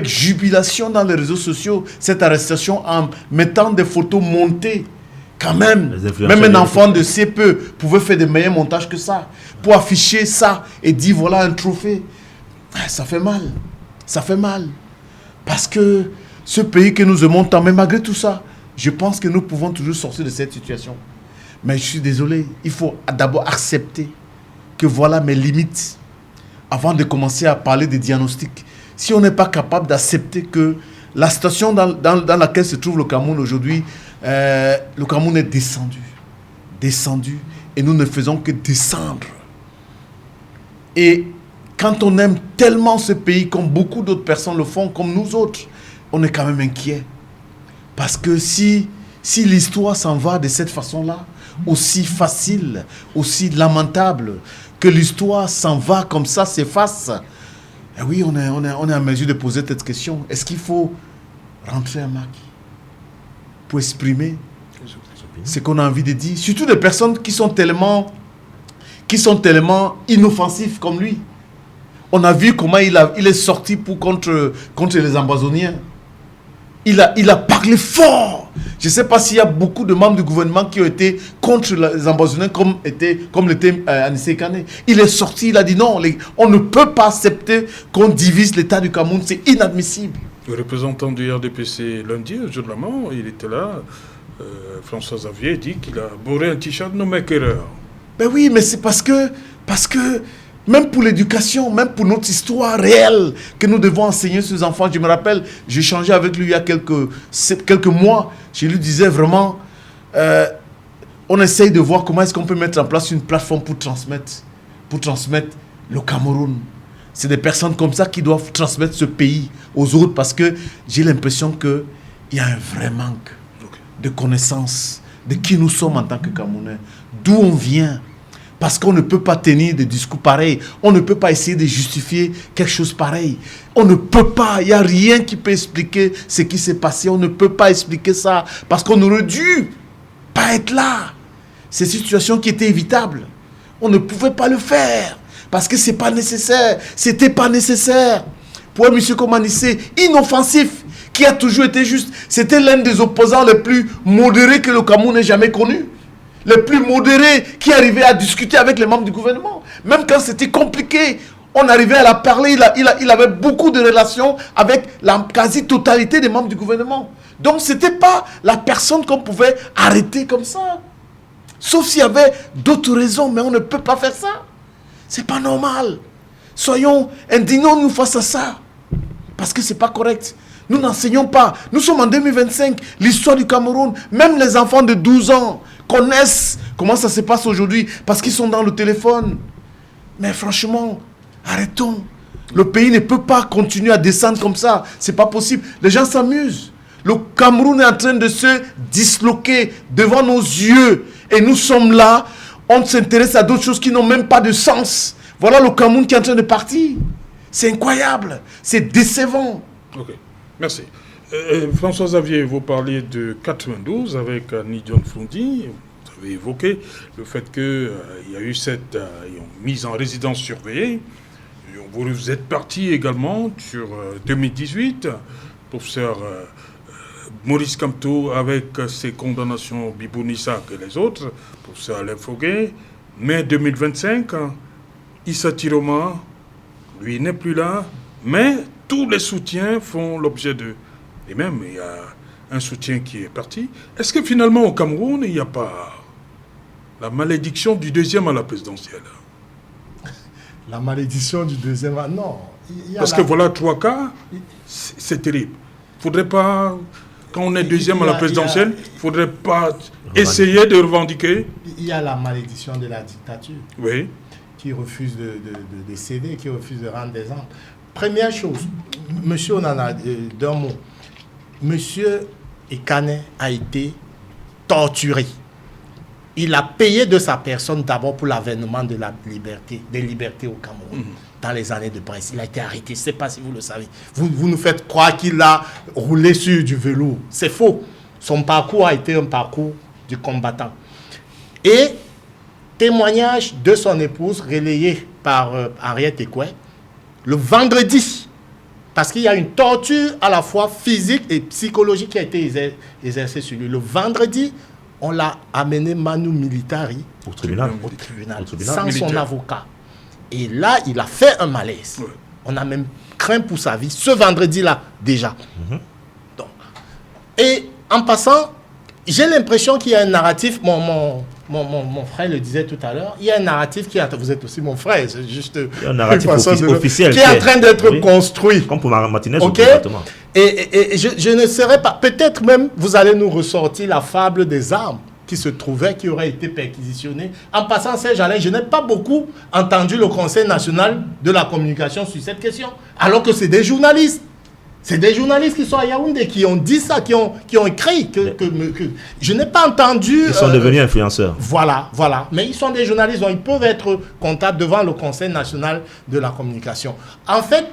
jubilation dans les réseaux sociaux, cette arrestation en mettant des photos montées, quand même un enfant de CPE pouvait faire de meilleurs montages que ça, pour afficher ça et dire voilà un trophée. Ça fait mal. Ça fait mal. Parce que ce pays que nous aimons tant, mais malgré tout ça, je pense que nous pouvons toujours sortir de cette situation. Mais je suis désolé, il faut d'abord accepter que voilà mes limites avant de commencer à parler de diagnostic. Si on n'est pas capable d'accepter que la situation dans laquelle se trouve le Cameroun aujourd'hui, le Cameroun est descendu, et nous ne faisons que descendre. Et quand on aime tellement ce pays, comme beaucoup d'autres personnes le font, comme nous autres, on est quand même inquiet. Parce que si l'histoire s'en va de cette façon-là, aussi facile, aussi lamentable, que l'histoire s'en va comme ça, s'efface, eh oui, on est en mesure de poser cette question. Est-ce qu'il faut rentrer à Maki pour exprimer ce qu'on a envie de dire? Surtout des personnes qui sont tellement inoffensives comme lui. On a vu comment il est sorti contre les Ambazoniens. Il a parlé fort. Je ne sais pas s'il y a beaucoup de membres du gouvernement qui ont été contre les Ambazoniens comme l'était Anissé Kane. Il est sorti, il a dit non, on ne peut pas accepter qu'on divise l'État du Cameroun, c'est inadmissible. Le représentant du RDPC lundi, au jour de la mort, il était là. François Xavier dit qu'il a bourré un t-shirt no make erreur. Ben oui, mais c'est parce que même pour l'éducation, même pour notre histoire réelle que nous devons enseigner aux enfants. Je me rappelle, j'ai échangé avec lui il y a quelques mois. Je lui disais vraiment, on essaye de voir comment est-ce qu'on peut mettre en place une plateforme pour transmettre le Cameroun. C'est des personnes comme ça qui doivent transmettre ce pays aux autres parce que j'ai l'impression qu'il y a un vrai manque de connaissance de qui nous sommes en tant que Camerounais, d'où on vient. Parce qu'on ne peut pas tenir des discours pareils. On ne peut pas essayer de justifier quelque chose pareil. On ne peut pas. Il n'y a rien qui peut expliquer ce qui s'est passé. On ne peut pas expliquer ça. Parce qu'on aurait dû pas être là. C'est une situation qui était évitable. On ne pouvait pas le faire. Parce que ce n'est pas nécessaire. Ce n'était pas nécessaire. Pour un monsieur comme Anissé, inoffensif, qui a toujours été juste. C'était l'un des opposants les plus modérés que le Cameroun ait jamais connu. Les plus modérés qui arrivaient à discuter avec les membres du gouvernement. Même quand c'était compliqué, on arrivait à la parler. Il avait beaucoup de relations avec la quasi-totalité des membres du gouvernement. Donc ce n'était pas la personne qu'on pouvait arrêter comme ça. Sauf s'il y avait d'autres raisons, mais on ne peut pas faire ça. C'est pas normal. Indignons-nous face à ça. Parce que ce n'est pas correct. Nous n'enseignons pas. Nous sommes en 2025. L'histoire du Cameroun, même les enfants de 12 ans connaissent comment ça se passe aujourd'hui parce qu'ils sont dans le téléphone. Mais franchement, arrêtons. Le pays ne peut pas continuer à descendre comme ça. Ce n'est pas possible. Les gens s'amusent. Le Cameroun est en train de se disloquer devant nos yeux. Et nous sommes là. On s'intéresse à d'autres choses qui n'ont même pas de sens. Voilà le Cameroun qui est en train de partir. C'est incroyable. C'est décevant. Ok, merci. François Xavier, vous parliez de 92 avec Nidion Foundi. Vous avez évoqué le fait qu'il y a eu cette mise en résidence surveillée. Vous êtes parti également sur 2018, professeur Maurice Kamto avec ses condamnations Bibounissa et les autres, professeur Alain Foguet. Mai 2025, Issa Tiroma, lui n'est plus là, mais tous les soutiens font l'objet de... Et même, il y a un soutien qui est parti. Est-ce que finalement, au Cameroun, il n'y a pas la malédiction du deuxième à la présidentielle? La malédiction du deuxième... Non. Parce que voilà 3 cas, c'est terrible. Il ne faudrait pas, quand on est deuxième à la présidentielle, il ne faudrait pas essayer de revendiquer. Il y a la malédiction de la dictature. Oui. Qui refuse de céder, qui refuse de rendre des ordres. Première chose, monsieur Onana, d'un mot, monsieur Ekane a été torturé. Il a payé de sa personne d'abord pour l'avènement de la liberté, des libertés au Cameroun, dans les années de Brest. Il a été arrêté, je ne sais pas si vous le savez. Vous nous faites croire qu'il a roulé sur du velours. C'est faux. Son parcours a été un parcours du combattant. Et témoignage de son épouse relayé par Henriette Ekoué, le vendredi, parce qu'il y a une torture à la fois physique et psychologique qui a été exercée sur lui. Le vendredi, on l'a amené Manu Militari au tribunal, sans militaire. son avocat. Et là, il a fait un malaise. Ouais. On a même craint pour sa vie, ce vendredi-là, déjà. Donc, et en passant, j'ai l'impression qu'il y a un narratif, mon frère le disait tout à l'heure, il y a un narratif qui est, vous êtes aussi mon frère, c'est juste un narratif officiel qui est en train d'être construit. Comme pour Martinez, okay? Exactement. Et je ne serais pas, peut-être même, vous allez nous ressortir la fable des armes qui se trouvaient, qui auraient été perquisitionnées. En passant, Serge Alain, je n'ai pas beaucoup entendu le Conseil national de la communication sur cette question, alors que c'est des journalistes. C'est des journalistes qui sont à Yaoundé, qui ont dit ça, qui ont écrit. Que je n'ai pas entendu... Ils sont devenus influenceurs. Voilà. Mais ils sont des journalistes, donc ils peuvent être comptables devant le Conseil national de la communication. En fait,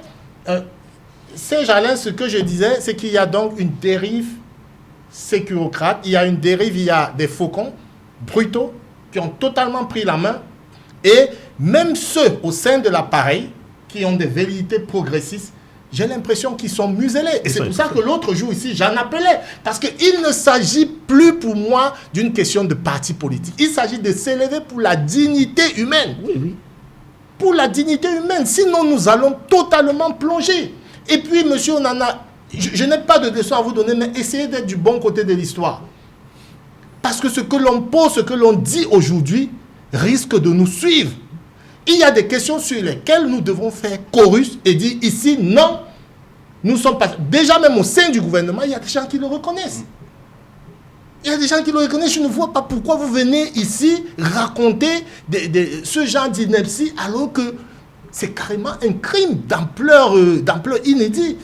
Serge Alain, ce que je disais, c'est qu'il y a donc une dérive sécurocrate. Il y a une dérive, il y a des faucons brutaux qui ont totalement pris la main. Et même ceux au sein de l'appareil qui ont des velléités progressistes, j'ai l'impression qu'ils sont muselés. Et c'est pour ça que l'autre jour ici, j'en appelais. Parce qu'il ne s'agit plus pour moi d'une question de parti politique. Il s'agit de s'élever pour la dignité humaine. Oui. Pour la dignité humaine. Sinon, nous allons totalement plonger. Et puis, monsieur Onana, je n'ai pas de leçon à vous donner, mais essayez d'être du bon côté de l'histoire. Parce que ce que l'on pose, ce que l'on dit aujourd'hui, risque de nous suivre. Il y a des questions sur lesquelles nous devons faire chorus et dire ici, non, nous sommes pas... Déjà même au sein du gouvernement, il y a des gens qui le reconnaissent. Il y a des gens qui le reconnaissent. Je ne vois pas pourquoi vous venez ici raconter ce genre d'ineptie alors que c'est carrément un crime d'ampleur inédite.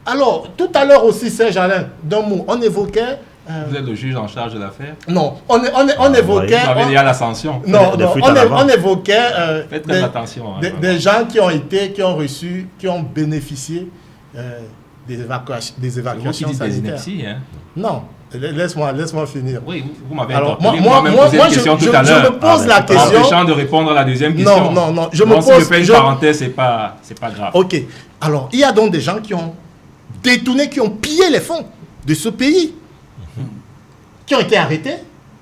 Alors, tout à l'heure aussi, Serge Alain, d'un mot, on évoquait... Vous êtes le juge en charge de l'affaire? Non, on évoquait... Vous avez dit à l'ascension. Non, on évoquait faites très attention, des gens qui ont bénéficié des évacuations sanitaires. Non, laisse-moi finir. Oui, vous m'avez interpellé. Moi, je me pose la question. Empêchant de répondre à la deuxième question. Non. Si je fais une parenthèse, c'est pas grave. Ok. Alors, il y a donc des gens qui ont détourné, qui ont pillé les fonds de ce pays, qui ont été arrêtés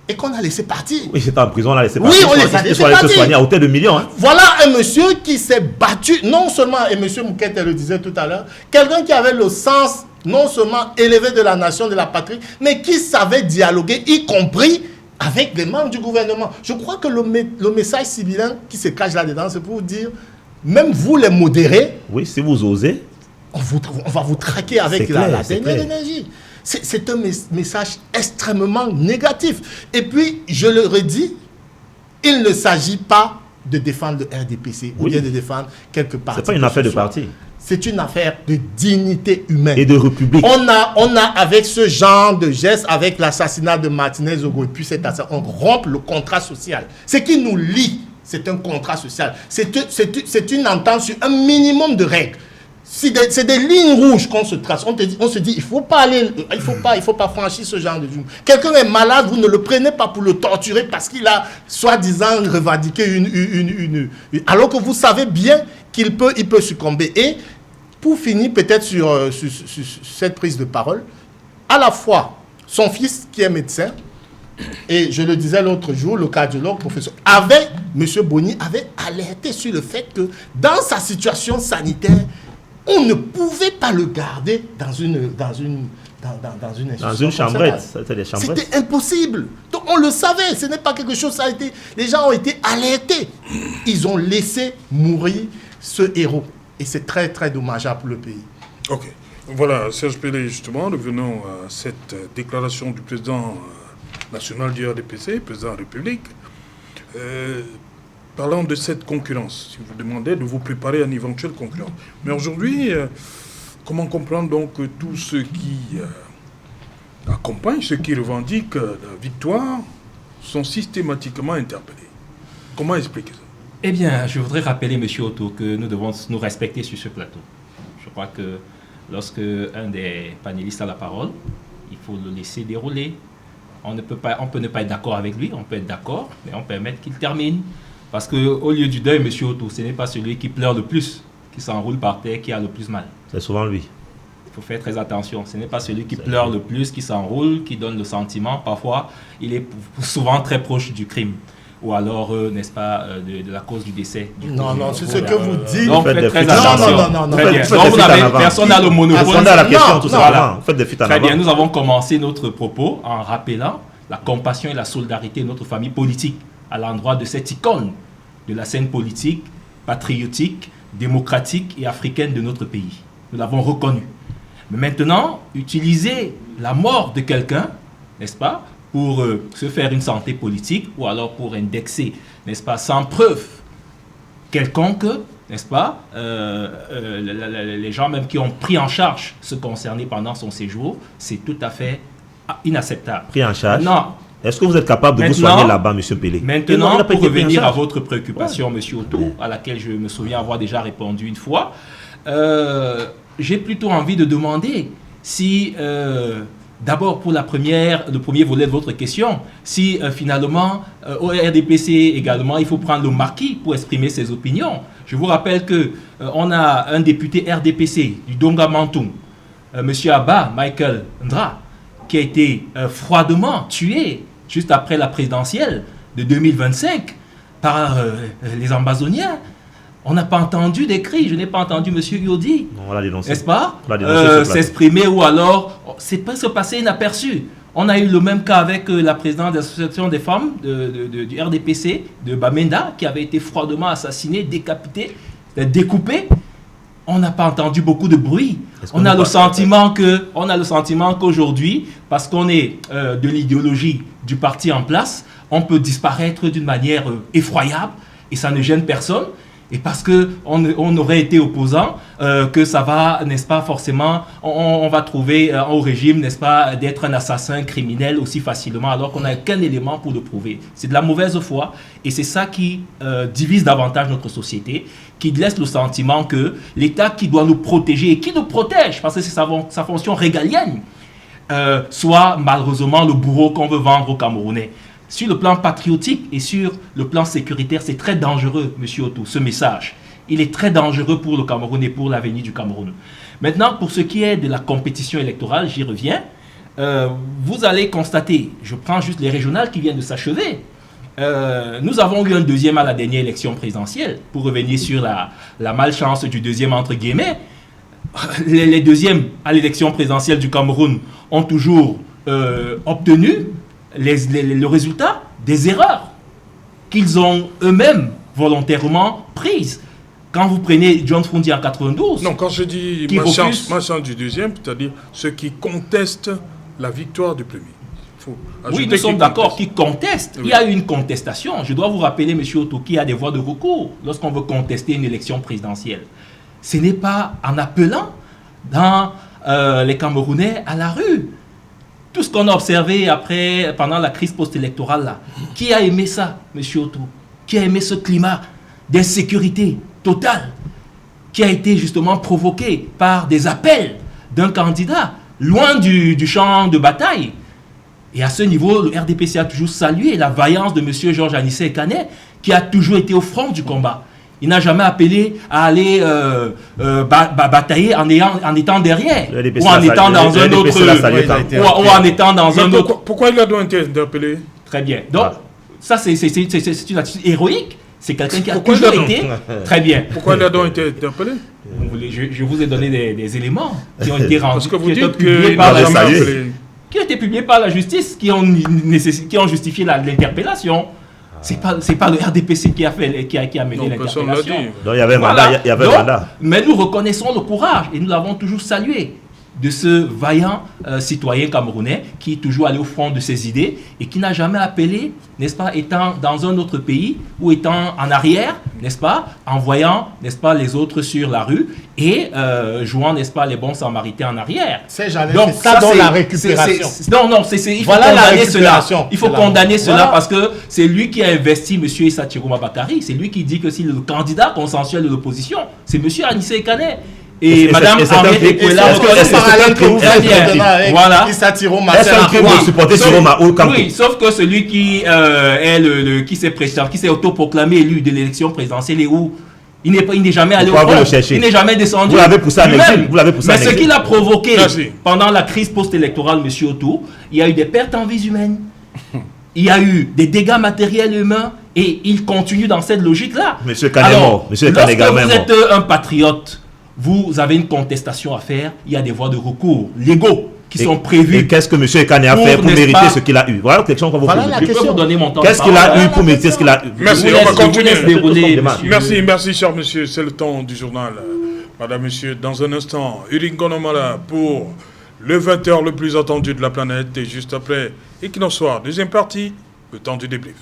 et qu'on a laissé partir. Oui, c'était en prison, on l'a laissé partir. Oui, on les a laissés partir. Se soigner à hauteur de millions. Voilà un monsieur qui s'est battu, non seulement, et monsieur Moukete le disait tout à l'heure, quelqu'un qui avait le sens non seulement élevé de la nation, de la patrie, mais qui savait dialoguer, y compris avec des membres du gouvernement. Je crois que le message sibyllin qui se cache là-dedans, c'est pour dire même vous les modérés, Oui, si vous osez, on va vous traquer avec C'est la clair, c'est dernière clair. énergie. C'est un message extrêmement négatif. Et puis, je le redis, il ne s'agit pas de défendre le RDPC ou Oui. bien de défendre quelque part. c'est pas une affaire de parti C'est une affaire de dignité humaine. et de république. On a avec ce genre de geste, avec l'assassinat de Martinez Ogo et puis cet assassinat, on rompt le contrat social. Ce qui nous lie, c'est un contrat social. C'est une entente sur un minimum de règles. C'est des lignes rouges qu'on se trace. On se dit, il faut pas franchir ce genre de ligne. Quelqu'un est malade, vous ne le prenez pas pour le torturer parce qu'il a soi-disant revendiqué alors que vous savez bien qu'il peut succomber. Et pour finir peut-être sur cette prise de parole, à la fois son fils qui est médecin, et je le disais l'autre jour, le cardiologue professeur, M. Boni avait alerté sur le fait que dans sa situation sanitaire, on ne pouvait pas le garder dans une chambrette. C'était des chambrettes. C'était impossible. Donc on le savait, ce n'est pas quelque chose, les gens ont été alertés. Ils ont laissé mourir ce héros. Et c'est très très dommageable pour le pays. Ok. Voilà, Serge Pelé, justement, revenons à cette déclaration du président national du RDPC, président de la République. Parlant de cette concurrence, si vous demandez de vous préparer à une éventuelle concurrence. Mais aujourd'hui, comment comprendre donc tous ceux qui accompagnent, ceux qui revendiquent la victoire, sont systématiquement interpellés? Comment expliquer ça? Eh bien, je voudrais rappeler, M. Otto, que nous devons nous respecter sur ce plateau. Je crois que lorsque un des panélistes a la parole, il faut le laisser dérouler. On peut ne pas être d'accord avec lui, on peut être d'accord, mais on permet qu'il termine. Parce qu'au lieu du deuil, M. Otto, ce n'est pas celui qui pleure le plus, qui s'enroule par terre, qui a le plus mal. C'est souvent lui. Il faut faire très attention. Ce n'est pas celui qui pleure le plus, qui s'enroule, qui donne le sentiment. Parfois, il est souvent très proche du crime. Ou alors, n'est-ce pas, de la cause du décès. Non, c'est ce que vous dites. Donc, faites très Non, attention. non. Très bien. Faites Donc, des fuites en avant. personne n'a le monopole. Répondez à la question Non, tout non. simplement. Faites des fuites en Très bien, avant. nous avons commencé notre propos en rappelant la compassion et la solidarité de notre famille politique à l'endroit de cette icône de la scène politique, patriotique, démocratique et africaine de notre pays. Nous l'avons reconnu. Mais maintenant, utiliser la mort de quelqu'un, n'est-ce pas, pour se faire une santé politique ou alors pour indexer, n'est-ce pas, sans preuve quelconque, n'est-ce pas, les gens même qui ont pris en charge ce concerné pendant son séjour, c'est tout à fait inacceptable. Pris en charge. Non. Est-ce que vous êtes capable de vous Maintenant- soigner là-bas, M. Pelé? Maintenant, Il n'a pas pour été pris en revenir à charge. votre préoccupation, M. Otto, à laquelle je me souviens avoir déjà répondu une fois, j'ai plutôt envie de demander si, d'abord pour le premier volet de votre question, si finalement, au RDPC également, il faut prendre le marquis pour exprimer ses opinions. Je vous rappelle qu'on a un député RDPC du Donga Mantung, M. Abba Michael Ndra, qui a été froidement tué juste après la présidentielle de 2025 par les Ambazoniens. On n'a pas entendu des cris, je n'ai pas entendu M. Yodi, On l'a dénoncé. n'est-ce pas, On l'a dénoncé sur le plateau. s'exprimer ou alors c'est presque passé inaperçu. On a eu le même cas avec la présidente de l'association des femmes du RDPC, de Bamenda, qui avait été froidement assassinée, décapitée, découpée. On n'a pas entendu beaucoup de bruit. On a le sentiment qu'aujourd'hui, parce qu'on est de l'idéologie du parti en place, on peut disparaître d'une manière effroyable et ça ne gêne personne. Et parce qu'on aurait été opposant, que ça va, n'est-ce pas, forcément, on va trouver au régime, n'est-ce pas, d'être un assassin criminel aussi facilement, alors qu'on n'a aucun élément pour le prouver. C'est de la mauvaise foi, et c'est ça qui divise davantage notre société, qui laisse le sentiment que l'État qui doit nous protéger, et qui nous protège, parce que c'est sa fonction régalienne, soit malheureusement le bourreau qu'on veut vendre aux Camerounais. Sur le plan patriotique et sur le plan sécuritaire, c'est très dangereux, M. Otto, ce message. Il est très dangereux pour le Cameroun et pour l'avenir du Cameroun. Maintenant, pour ce qui est de la compétition électorale, j'y reviens. Vous allez constater, je prends juste les régionales qui viennent de s'achever. Nous avons eu un deuxième à la dernière élection présidentielle. Pour revenir sur la malchance du deuxième entre guillemets, les deuxièmes à l'élection présidentielle du Cameroun ont toujours obtenu le résultat des erreurs qu'ils ont eux-mêmes volontairement prises. Quand vous prenez John Fundi en 92... Non, quand je dis qui refuse... ma chance du deuxième, c'est-à-dire ceux qui contestent la victoire du premier. Oui, nous sommes d'accord, qui contestent. Oui. Il y a eu une contestation. Je dois vous rappeler, M. Otto, qu'il y a des voies de recours lorsqu'on veut contester une élection présidentielle. Ce n'est pas en appelant dans les Camerounais à la rue. Tout ce qu'on a observé pendant la crise post-électorale, là, qui a aimé ça, M. Otto? Qui a aimé ce climat d'insécurité totale qui a été justement provoqué par des appels d'un candidat loin du champ de bataille? Et à ce niveau, le RDPC a toujours salué la vaillance de M. Georges Anissé Kané, qui a toujours été au front du combat. Il n'a jamais appelé à aller batailler en étant derrière, ou en étant dans un autre... Ou en étant dans un autre... Pourquoi il a donc été interpellé? Très bien. Donc, ça, c'est une attitude héroïque. C'est quelqu'un qui a toujours été... Très bien. Pourquoi il a donc été interpellé? Je vous ai donné des éléments qui ont été rendus... Parce que vous dites que... qui ont été publiés par la justice, qui ont justifié l'interpellation. C'est pas le RDPC qui a mené l'interpellation. Donc il y avait un mandat. Mais nous reconnaissons le courage et nous l'avons toujours salué de ce vaillant citoyen camerounais qui est toujours allé au front de ses idées et qui n'a jamais appelé, n'est-ce pas, étant dans un autre pays ou étant en arrière, n'est-ce pas, en voyant, n'est-ce pas, les autres sur la rue et jouant, n'est-ce pas, les bons samaritains en arrière. C'est ça dans la récupération. Il faut condamner cela. Il faut condamner cela parce que c'est lui qui a investi M. Issa Chiroma Bakari. C'est lui qui dit que si le candidat consensuel de l'opposition, c'est M. Anissé Kané. Et Madame Henriette Ekwela, voilà. Oui, sauf que celui qui qui s'est autoproclamé élu de l'élection présidentielle et où il n'est jamais allé au front, il n'est jamais descendu. Vous l'avez poussé en exil. Mais ce qu'il a provoqué pendant la crise post-électorale, M. Otto, il y a eu des pertes en vies humaines, il y a eu des dégâts matériels humains et il continue dans cette logique-là. Monsieur Kané est mort. Monsieur Kané est mort. Lorsque vous êtes un patriote, vous avez une contestation à faire, il y a des voies de recours légaux qui sont prévues. Et qu'est-ce que M. Kané a fait pour mériter ce qu'il a eu? Voilà la question qu'on vous pose. Je peux vous donner mon temps. Qu'est-ce qu'il a eu pour mériter ce qu'il a eu? Merci, on va continuer. Merci, cher monsieur. C'est le temps du journal. Madame, monsieur, dans un instant, Uringonomala pour le 20h le plus attendu de la planète. Et juste après, Equinox Soir, deuxième partie, le temps du débrief.